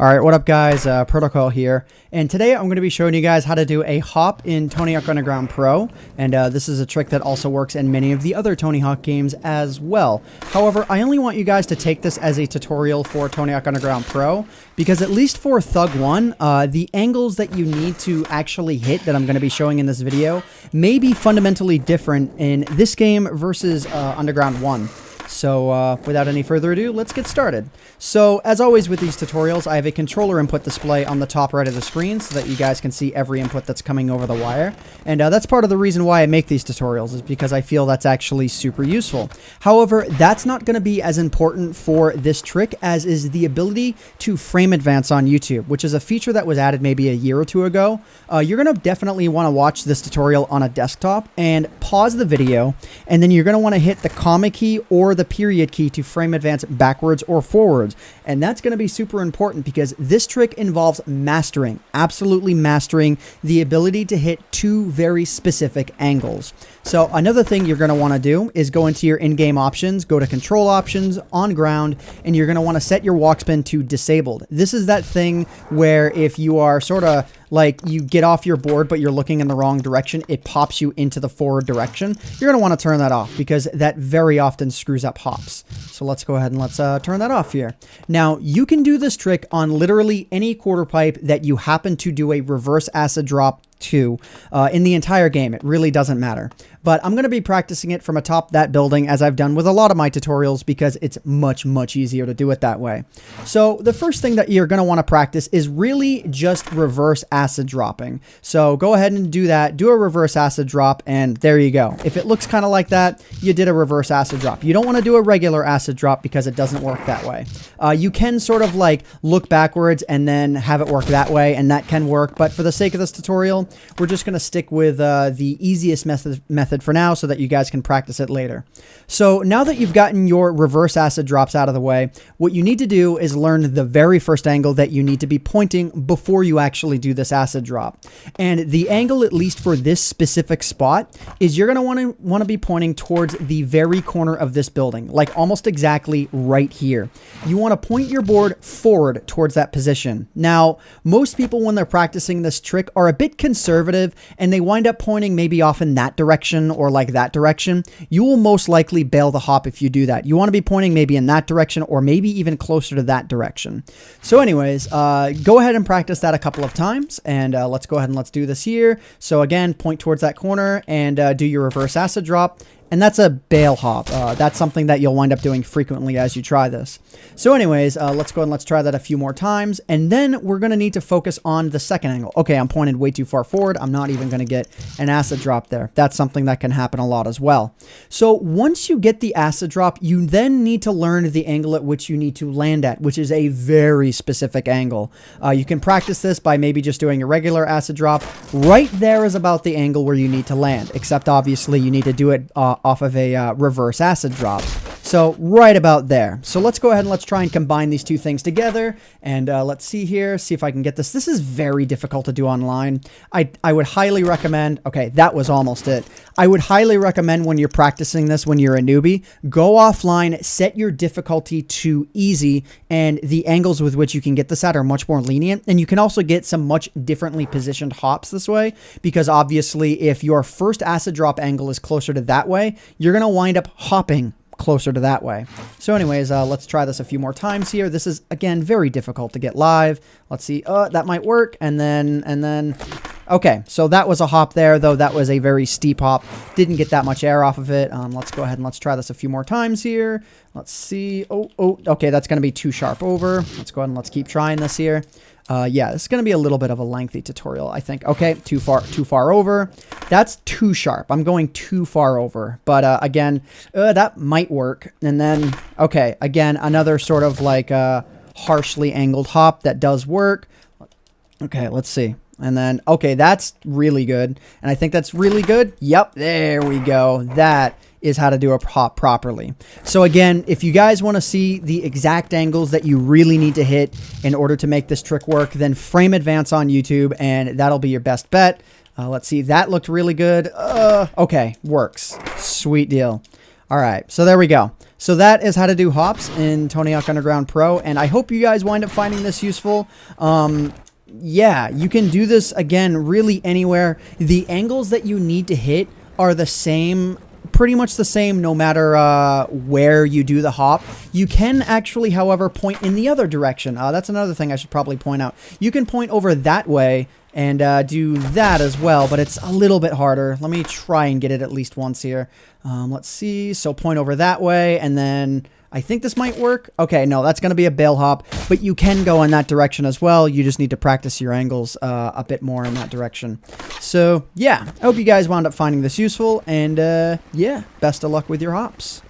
All right, what up guys, Protocol here, and today I'm going to be showing you guys how to do a hop in Tony Hawk Underground Pro, and this is a trick that also works in many of the other Tony Hawk games as well. However, I only want you guys to take this as a tutorial for Tony Hawk Underground Pro, because at least for Thug 1, the angles that you need to actually hit that I'm going to be showing in this video may be fundamentally different in this game versus Underground 1. So without any further ado, let's get started. So as always with these tutorials, I have a controller input display on the top right of the screen so that you guys can see every input that's coming over the wire. And that's part of the reason why I make these tutorials, is because I feel that's actually super useful. However, that's not going to be as important for this trick as is the ability to frame advance on YouTube, which is a feature that was added maybe a year or two ago. You're going to definitely want to watch this tutorial on a desktop and pause the video, and then you're going to want to hit the comma key or the period key to frame advance backwards or forwards. And that's going to be super important because this trick involves mastering, absolutely mastering the ability to hit two very specific angles. So another thing you're going to want to do is go into your in-game options, go to control options on ground, and you're going to want to set your walk spin to disabled. This is that thing where if you are sort of like you get off your board but you're looking in the wrong direction, it pops you into the forward direction. You're going to want to turn that off because that very often screws up hops. So let's go ahead and let's turn that off here. Now you can do this trick on literally any quarter pipe that you happen to do a reverse acid drop to in the entire game. It really doesn't matter. But I'm going to be practicing it from atop that building as I've done with a lot of my tutorials because it's much easier to do it that way. So the first thing that you're going to want to practice is really just reverse acid dropping. So go ahead and do that. Do a reverse acid drop and there you go. If it looks kind of like that, you did a reverse acid drop. You don't want to do a regular acid drop because it doesn't work that way. You can sort of like look backwards and then have it work that way, and that can work. But for the sake of this tutorial, we're just going to stick with the easiest method for now so that you guys can practice it later. So now that you've gotten your reverse acid drops out of the way, what you need to do is learn the very first angle that you need to be pointing before you actually do this acid drop. And the angle, at least for this specific spot, is you're going to want to be pointing towards the very corner of this building, like almost exactly right here. You want to point your board forward towards that position. Now, most people when they're practicing this trick are a bit conservative and they wind up pointing maybe off in that direction or like that direction. You will most likely bail the hop if you do that. You want to be pointing maybe in that direction or maybe even closer to that direction. So anyways, go ahead and practice that a couple of times, and let's go ahead and let's do this here. So again, point towards that corner and do your reverse acid drop. And that's a bail hop. That's something that you'll wind up doing frequently as you try this. So anyways, let's go and let's try that a few more times. And then we're going to need to focus on the second angle. Okay, I'm pointed way too far forward. I'm not even going to get an acid drop there. That's something that can happen a lot as well. So once you get the acid drop, you then need to learn the angle at which you need to land at, which is a very specific angle. You can practice this by maybe just doing a regular acid drop. Right there is about the angle where you need to land, except obviously you need to do it off of a reverse acid drop. So right about there. So let's go ahead and let's try and combine these two things together. And let's see here, see if I can get this. This is very difficult to do online. I would highly recommend, okay, that was almost it. I would highly recommend when you're practicing this, when you're a newbie, go offline, set your difficulty to easy, and the angles with which you can get this at are much more lenient. And you can also get some much differently positioned hops this way, because obviously if your first acid drop angle is closer to that way, you're going to wind up hopping closer to that way. So anyways, let's try this a few more times here. This is, again, very difficult to get live. Let's see. That might work. And then, okay. So that was a hop there, though that was a very steep hop. Didn't get that much air off of it. Let's go ahead and let's try this a few more times here. Let's see. Oh, okay. That's going to be too sharp over. Let's go ahead and let's keep trying this here. Yeah, this is going to be a little bit of a lengthy tutorial, I think. Okay, too far over. That's too sharp. I'm going too far over. But again, that might work. And then, okay, again, another sort of like harshly angled hop that does work. Okay, let's see. And then, okay, that's really good. And I think that's really good. Yep, there we go. That is how to do a hop properly. So again, if you guys want to see the exact angles that you really need to hit in order to make this trick work, then frame advance on YouTube, and that'll be your best bet. Let's see. That looked really good. Okay, works. Sweet deal. All right, so there we go. So that is how to do hops in Tony Hawk Underground Pro, and I hope you guys wind up finding this useful. Yeah, you can do this, again, really anywhere. The angles that you need to hit are the same, pretty much the same, no matter where you do the hop. You can actually, however, point in the other direction. That's another thing I should probably point out. You can point over that way and do that as well, but it's a little bit harder. Let me try and get it at least once here. Let's see. So point over that way, and then I think this might work. Okay, no, that's going to be a bail hop, but you can go in that direction as well. You just need to practice your angles a bit more in that direction. So, yeah, I hope you guys wound up finding this useful, and yeah, best of luck with your hops.